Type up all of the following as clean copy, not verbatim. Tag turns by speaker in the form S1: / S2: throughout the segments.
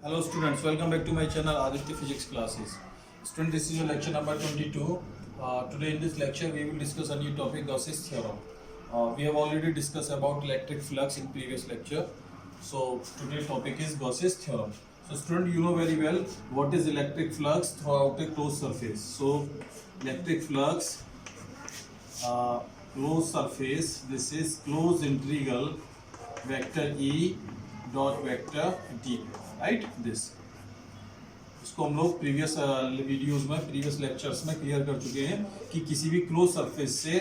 S1: Hello students, welcome back to my channel Aditya Physics Classes. Student, this is your lecture number 22. Today in this lecture we will discuss a new topic, Gauss's theorem. We have already discussed about electric flux in previous lecture. So today's topic is Gauss's theorem. So student, you know very well what is electric flux throughout a closed surface. So electric flux, closed surface, this is closed integral vector E dot vector D. Right this इसको हम लोग previous videos में previous lectures में clear कर चुके हैं कि किसी भी क्लोज सरफेस से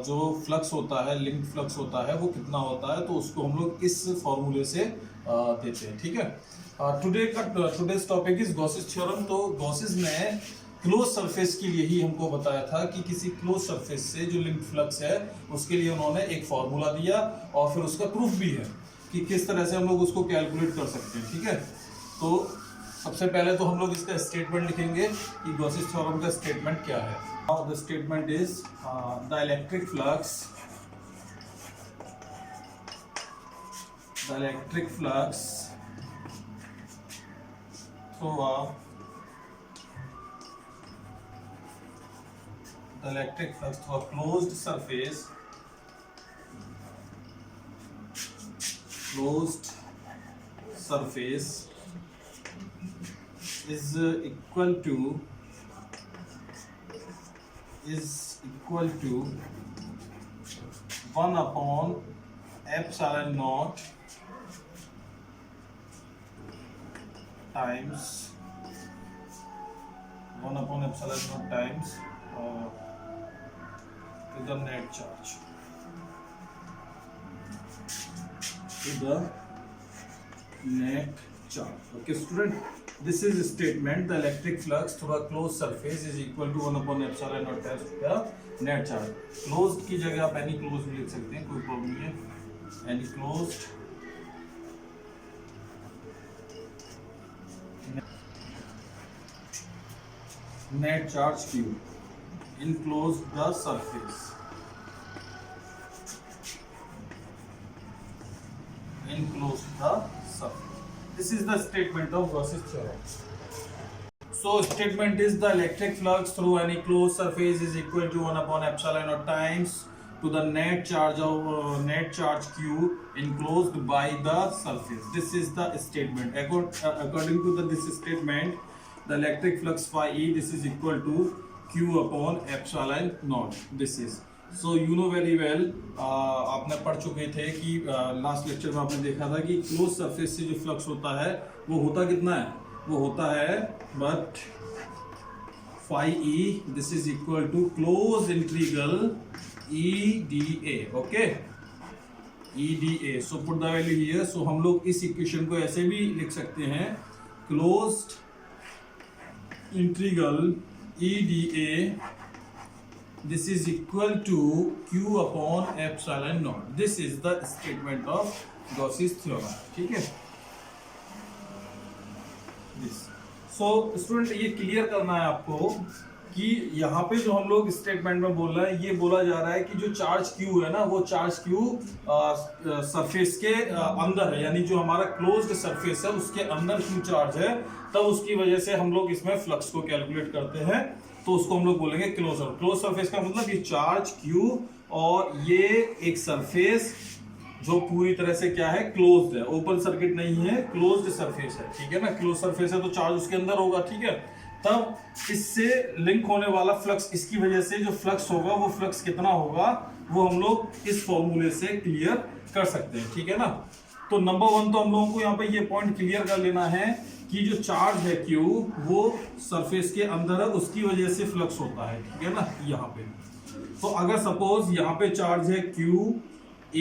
S1: जो फ्लक्स होता है, लिंक फ्लक्स होता है, वो कितना होता है, तो उसको हम लोग इस फॉर्मूले से देते हैं. ठीक है. Today's topic is Gauss's theorem. तो गॉसेस ने क्लोज सरफेस के लिए ही हमको बताया था कि किसी क्लोज सरफेस से जो लिंक फ्लक्स है उसके लिए उन्होंने एक फॉर्मूला दिया और फिर उसका प्रूफ भी है कि किस तरह से हम लोग उसको कैलकुलेट कर सकते हैं. ठीक है. तो सबसे पहले तो हम लोग इसका स्टेटमेंट लिखेंगे कि गॉसेस थ्योरम का स्टेटमेंट क्या है. The statement is the electric flux through a closed surface is equal to 1 upon epsilon naught times to the net charge. Okay, student, this is a statement. The electric flux through a closed surface is equal to 1 upon epsilon naught times the net charge. Closed की जगह आप any closed भी लिख सकते हैं, कोई problem नहीं है. Any closed net charge Q enclosed the surface. This is the statement of Gauss's theorem. So statement is the electric flux through any closed surface is equal to 1 upon epsilon naught times to the net charge Q enclosed by the surface. This is the statement. According to this statement, the electric flux phi E, this is equal to Q upon epsilon naught. This is. So you know very well, आपने पढ़ चुके थे कि last lecture में आपने देखा था कि क्लोज सरफेस से जो फ्लक्स होता है वो होता कितना है, वो होता है but phi E, this is equal to closed integral E D A. Okay, E D A. So put the value here. So हम लोग इस इक्वेशन को ऐसे भी लिख सकते हैं, closed integral E D A, this is equal to Q upon epsilon naught. This is the statement of Gauss's theorem. ठीक है. This. So student, ये क्लियर करना है आपको कि यहाँ पे जो हम लोग स्टेटमेंट में बोल रहे हैं, ये बोला जा रहा है कि जो चार्ज Q है ना, वो चार्ज Q सरफेस के अंदर है, यानी जो हमारा क्लोज्ड सरफेस है उसके अंदर Q चार्ज है, तब उसकी वजह से हम लोग इसमें फ्लक्स को कैलकुलेट करते हैं. तो उसको हम लोग बोलेंगे क्लोज सरफेस का मतलब ये चार्ज Q और ये एक सरफेस जो पूरी तरह से क्या है, क्लोज्ड है, ओपन सर्किट नहीं है, क्लोज्ड सरफेस है. ठीक है ना. क्लोज सरफेस है तो चार्ज उसके अंदर होगा. ठीक है. तब इससे लिंक होने वाला फ्लक्स, इसकी वजह से जो फ्लक्स होगा वो फ्लक्स कितना होगा वो हम लोग इस फॉर्मूले से क्लियर कर सकते हैं. ठीक है ना. तो नंबर 1 तो हम लोगों को यहाँ पे ये पॉइंट क्लियर कर लेना है कि जो चार्ज है Q वो सरफेस के अंदर है, उसकी वजह से फ्लक्स होता है. ठीक है ना. यहाँ पे तो अगर सपोज यहाँ पे चार्ज है Q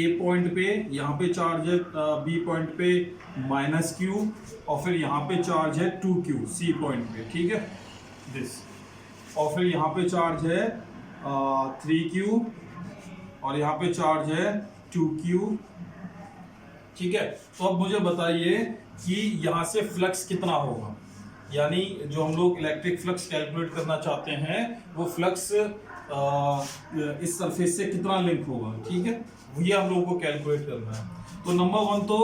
S1: A पॉइंट पे, यहाँ पे चार्ज है B पॉइंट पे -Q, और फिर यहाँ पे चार्ज है 2Q C पॉइंट पे. ठीक है. दिस. और फिर यहाँ पे चार्ज है 3Q और यहाँ पे चार्ज है 2Q. ठीक है. तो अब मुझे बताइए कि यहाँ से फ्लक्स कितना होगा, यानी जो हम लोग इलेक्ट्रिक फ्लक्स कैलकुलेट करना चाहते हैं वो फ्लक्स इस सरफेस से कितना लिंक होगा. ठीक है. ये हम लोगों को कैलकुलेट करना है. तो नंबर 1 तो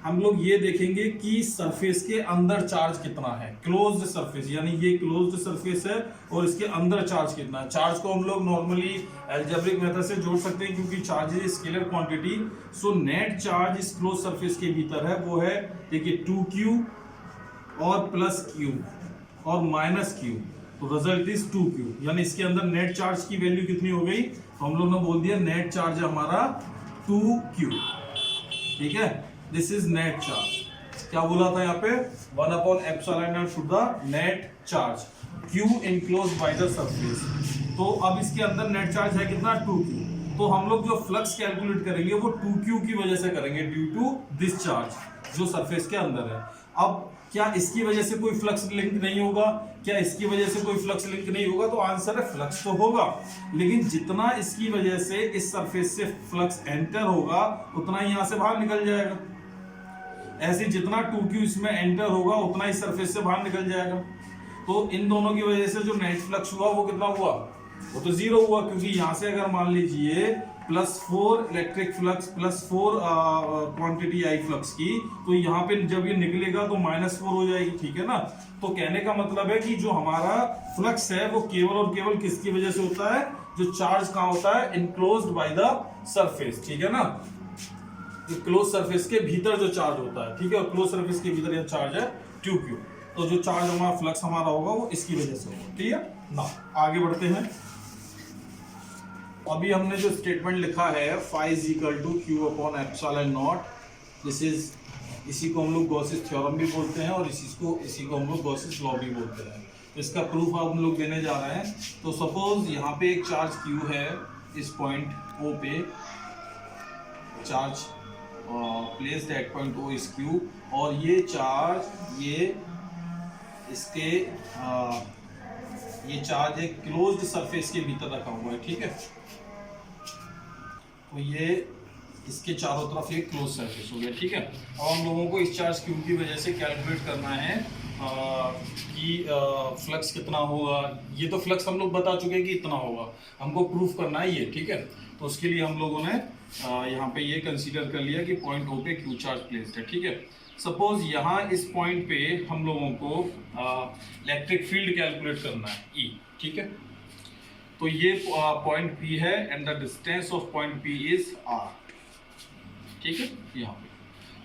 S1: हम लोग ये देखेंगे कि सरफेस के अंदर चार्ज कितना है, क्लोज्ड सरफेस, यानी ये क्लोज्ड सरफेस है और इसके अंदर चार्ज कितना है। चार्ज को हम लोग नॉर्मली अलजेब्रिक मेथड से जोड़ सकते हैं क्योंकि charge is scalar quantity. So net charge इस क्लोज सरफेस के भीतर है वो है, देखिए 2q और प्लस q और माइनस q, तो रिजल्ट इज 2q, यानी इसके अंदर नेट चार्ज की वैल्यू कितनी हो गई, तो हम लोग ने बोल दिया नेट चार्ज है हमारा 2q, ठीक है। This is net charge. क्या बोला था यहाँ पे, 1/ε should the net charge, q enclosed by the surface। तो अब इसके अंदर नेट चार्ज है कितना, 2q। तो हम लोग जो फ्लक्स कैलकुलेट करेंगे वो 2q की वजह से करेंगे, ड्यू टू दिस चार्ज जो सरफेस के अंदर है। अब क्या इसकी वजह से कोई फ्लक्स लिंक नहीं होगा, क्या इसकी वजह से कोई फ्लक्स लिंक नहीं होगा, तो आंसर है फ्लक्स तो होगा, लेकिन जितना इसकी वजह से इस सरफेस से फ्लक्स एंटर होगा उतना ही यहां से बाहर निकल जाएगा। ऐसे जितना 2q इसमें एंटर होगा उतना इस सरफेस से बाहर निकल जाएगा। तो इन दोनों की वजह से जो नेट फ्लक्स हुआ वो कितना हुआ, वो तो 0 हुआ, क्योंकि यहां से अगर मान लीजिए +4 इलेक्ट्रिक फ्लक्स +4 क्वांटिटी आई फ्लक्स की, तो यहाँ पे जब ये निकलेगा तो -4 हो जाएगी, ठीक है ना। तो कहने का मतलब है कि जो हमारा फ्लक्स है वो केवल और केवल किसकी वजह से होता है, जो चार्ज कहाँ होता है, इनक्लोज्ड बाय द सरफेस, ठीक है ना। क्लोज सरफेस के भीतर जो चार्ज होता है, ठीक है, और क्लोज सरफेस के भीतर ये चार्ज है 2q। तो जो चार्ज हमारा फ्लक्स हमारा होगा वो इसकी वजह से होगा, ठीक है ना। आगे बढ़ते हैं। अभी हमने जो स्टेटमेंट लिखा है phi = q/ε0, दिस इज, इसी को हम लोग गॉसेस थ्योरम भी बोलते हैं और इसी को हम लोग गॉसेस लॉ भी बोलते हैं। तो इसका प्रूफ हम लोग देने जा रहे हैं। तो सपोज यहाँ पे एक चार्ज q है, इस पॉइंट O पे charge placed at point O is q, और ये चार्ज ये चार्ज एक क्लोज्ड सरफेस के भीतर रखा हुआ है, ठीक है। तो ये इसके चारों तरफ एक क्लोज सरफेस हो गया, ठीक है। और हम लोगों को इस चार्ज क्यू की वजह से कैलकुलेट करना है कि फ्लक्स कितना होगा। ये तो फ्लक्स हम लोग बता चुके हैं कि इतना होगा, हमको प्रूफ करना है ये, ठीक है। तो उसके लिए हम लोगों ने यहाँ पे ये कंसीडर कर लिया कि पॉइंट O पे क्यू चार्ज प्लेस्ड है, ठीक है। सपोज यहाँ इस पॉइंट पे हम लोगों को इलेक्ट्रिक फील्ड कैलकुलेट करना है E, ठीक है। तो ये पॉइंट P है and the distance of point P is R, ठीक है। यहाँ पे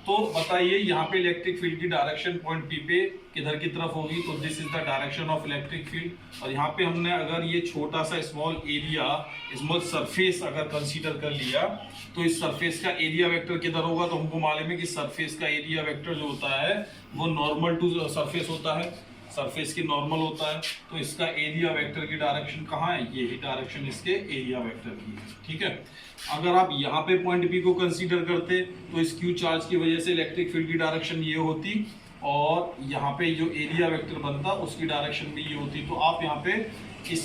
S1: तो बताइए यहाँ पे इलेक्ट्रिक फील्ड की डायरेक्शन पॉइंट P पे किधर की तरफ होगी, तो this is the direction of electric field. और यहाँ पे हमने अगर ये छोटा सा स्मॉल एरिया, स्मॉल सरफेस अगर कंसीडर कर लिया, तो इस सरफेस का एरिया वेक्टर किधर होगा, तो हमको मालूम है कि सरफेस का एरिया वेक्टर जो होता है वो नॉर्मल टू सरफेस होता है, सरफेस की नॉर्मल होता है। तो इसका एरिया वेक्टर की डायरेक्शन कहाँ है, यही डायरेक्शन इसके एरिया वेक्टर की है, ठीक है। अगर आप यहाँ पे पॉइंट P को कंसीडर करते तो इस Q चार्ज की वजह से इलेक्ट्रिक फील्ड की डायरेक्शन ये होती, और यहाँ पे जो एरिया वेक्टर बनता उसकी डायरेक्शन भी ये होती। तो आप यहाँ पे इस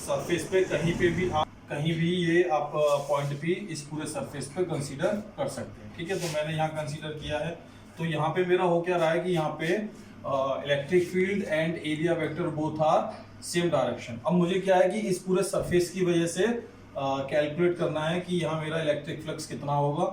S1: सरफेस पे कहीं भी ये आप पॉइंट P इस पूरे सरफेस पे कंसीडर कर सकते हैं, ठीक है। तो मैंने यहाँ कंसीडर किया है। तो यहाँ पे मेरा हो क्या रहा है कि यहाँ पे electric field and area vector both are same direction. अब मुझे क्या है कि इस पूरे सरफेस की वजह से कैलकुलेट करना है कि यहाँ मेरा इलेक्ट्रिक फ्लक्स कितना होगा।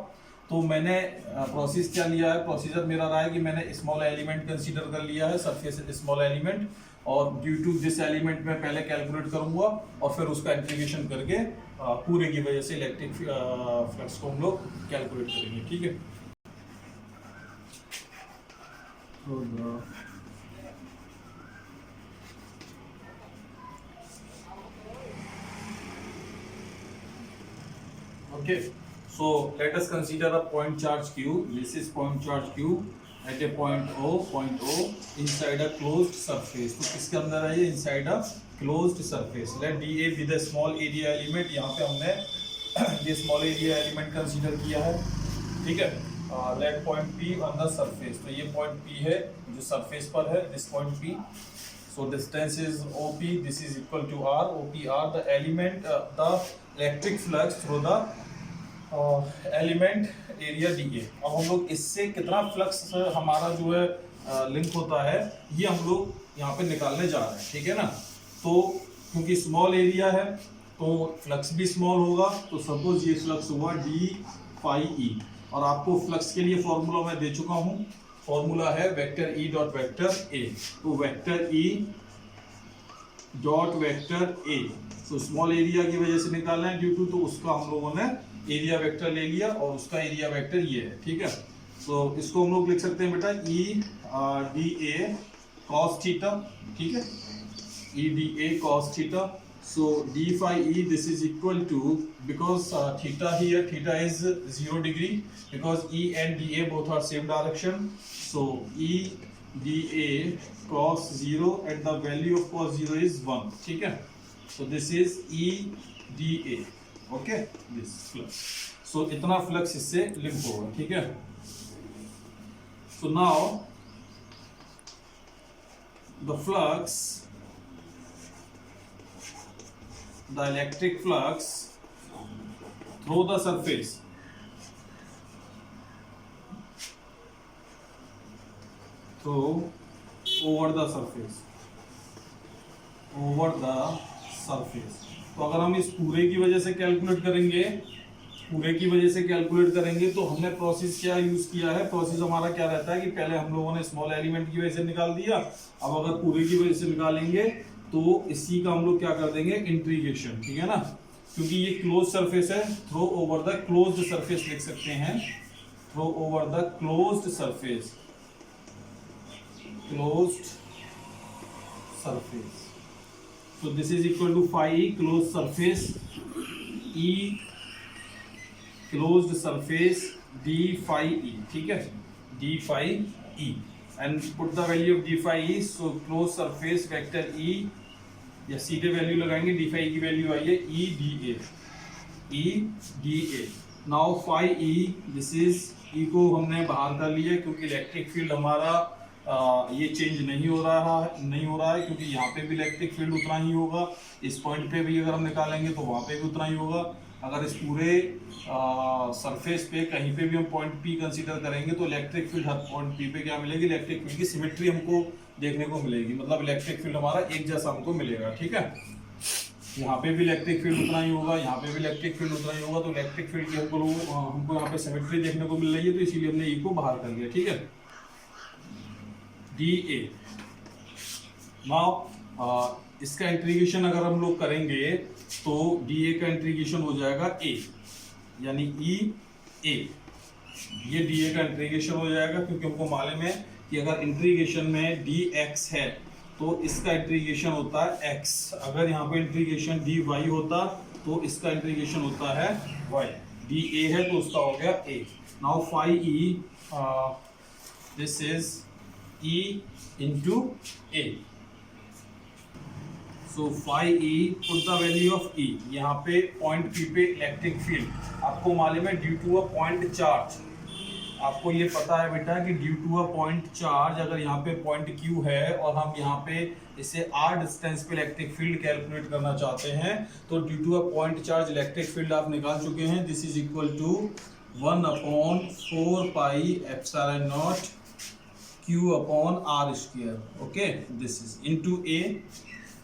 S1: तो मैंने प्रोसेस क्या लिया है, प्रोसीजर मेरा रहा है कि मैंने स्मॉल एलिमेंट कंसीडर कर लिया है, सरफेस स्मॉल एलिमेंट, और ड्यू टू दिस एलिमेंट में पहले कैलकुलेट करूंगा और फिर उसका इंटीग्रेशन करके पूरे की वजह से इलेक्ट्रिक फ्लक्स को हम लोग कैलकुलेट करेंगे, ठीक है। Okay, so let us consider a point charge Q. This is point charge Q at a point O inside a closed surface. तो किसके अंदर है ये, inside a closed surface. Let dA be the small area element. यहाँ पे हमने ये small area element consider किया है, ठीक है। Let point P on the surface. तो ये point P है जो surface पर है, this point P. So distance is OP. This is equal to R. OPR. The element, the electric flux through the element area DA। अब हम लोग इससे कितना फ्लक्स हमारा जो है लिंक होता है ये हम लोग यहाँ पे निकालने जा रहे हैं, ठीक है ना। तो क्योंकि स्मॉल एरिया है तो फ्लक्स भी स्मॉल होगा। तो सपोज ये फ्लक्स हुआ d phi E, और आपको फ्लक्स के लिए फॉर्मूला मैं दे चुका हूं, फॉर्मूला है vector E dot vector A. तो vector E dot vector A, तो स्मॉल एरिया की वजह से निकालना है ड्यू टू, तो उसका हम लोगों ने एरिया वेक्टर ले लिया और उसका एरिया वेक्टर ये है, ठीक है। तो इसको हम लोग लिख सकते हैं बेटा ई डी ए कॉस थीटा, ठीक है, ई D A cos theta. So d phi e, this is equal to, because theta here, theta is 0 degree, because e and dA both are same direction, so e dA cos 0 and the value of cos 0 is 1, ठीक है। So this is e dA, okay, this flux, so इतना flux इससे link होगा, ठीक है। So now the flux, the electric flux through the surface over the surface, तो अगर हम इस पूरे की वजह से कैलकुलेट करेंगे, तो हमने प्रोसेस क्या यूज किया है। प्रोसेस हमारा क्या रहता है कि पहले हम लोगों ने स्मॉल एलिमेंट की वजह से निकाल दिया, अब अगर पूरे की वजह से निकालेंगे तो इसी का हम लोग क्या कर देंगे, इंटीग्रेशन, ठीक है ना, क्योंकि ये क्लोज सरफेस है, through over the closed surface लिख सकते हैं, through over the closed surface, so this is equal to phi e closed surface, e closed surface d phi e, ठीक है, d phi e, and put the value of d phi e, so closed surface vector e, या सीधे value लगाएंगे, d phi की value आई है e da, now phi e, this is e को हमने बाहर कर लिया क्योंकि इलेक्ट्रिक फील्ड हमारा ये चेंज नहीं हो रहा है, क्योंकि यहाँ पे भी इलेक्ट्रिक फील्ड उतना ही होगा, इस पॉइंट पे भी अगर हम निकालेंगे तो वहाँ पे भी उतना ही होगा। अगर इस पूरे सरफेस पे कहीं पे भी हम पॉइंट P कंसीडर करेंगे तो इलेक्ट्रिक फील्ड हर पॉइंट P पे क्या मिलेगी, इलेक्ट्रिक फील्ड की सिमेट्री हमको देखने को मिलेगी, मतलब इलेक्ट्रिक फील्ड हमारा एक जैसा हमको मिलेगा, ठीक है। यहाँ पे भी इलेक्ट्रिक फील्ड उतना ही होगा, यहाँ पे भी इलेक्ट्रिक फील्ड उतना ही होगा, तो इलेक्ट्रिक फील्ड की हमको यहाँ पे सिमेट्री देखने को मिल रही है, तो इसीलिए हमने E को बाहर कर लिया, ठीक है। DA, नाउ इसका इंटीग्रेशन अगर हम लोग करेंगे तो DA का इंटीग्रेशन हो जाएगा A, यानी EA, ये DA का इंटीग्रेशन हो जाएगा, क्योंकि हमको मालूम है कि अगर इंटीग्रेशन में dx है तो इसका इंटीग्रेशन होता है x, अगर यहाँ पे इंटीग्रेशन dy होता तो इसका इंटीग्रेशन होता है y, DA है तो उसका हो गया A। Now phi E, this is E into A, so phi E, put the value of E, यहाँ पे पॉइंट P पे इलेक्ट्रिक फील्ड आपको मालूम है due to a point charge, आपको ये पता है बेटा कि due to a point charge, अगर यहाँ पे पॉइंट Q है और हम यहाँ पे इसे r डिस्टेंस पे इलेक्ट्रिक फील्ड कैलकुलेट करना चाहते हैं, तो due to a point charge electric field आप निकाल चुके हैं, this is equal to 1/4 pi epsilon naught Q upon R square, okay, this is into A,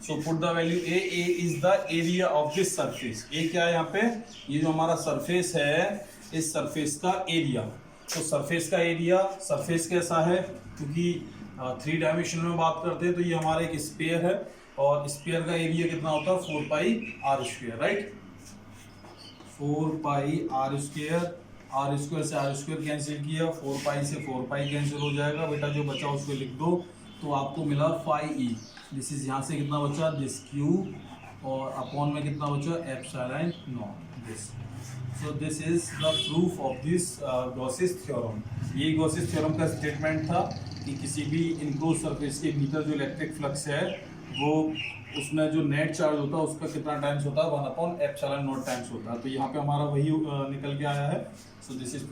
S1: so put the value A is the area of this surface, A क्या है यहाँ पे, ये जो हमारा सरफेस है, इस सरफेस का एरिया, तो सरफेस का एरिया, सरफेस कैसा है, क्योंकि 3 डायमेंशन में बात करते हैं तो ये हमारा एक स्फीयर है और स्फीयर का एरिया कितना होता है 4 pi R square, right, 4 pi R square, R square से आर स्क्वायर कैंसिल किया, 4 पाई से 4 पाई कैंसिल हो जाएगा बेटा, जो बचा उसको लिख दो, तो आपको मिला phi E, दिस इज यहाँ से कितना बचा, दिस Q, और अपॉन में कितना बचा, epsilon not, this. So this is the proof of this Gauss's theorem. ये गॉसेस थ्योरम का स्टेटमेंट था कि किसी भी इनक्लोज सरफेस के भीतर जो इलेक्ट्रिक फ्लक्स है वो उसमें जो नेट चार्ज होता है उसका कितना टाइम्स होता है, 1/ε0 टाइम्स होता है, तो यहाँ पे हमारा वही निकल के आया है। So this is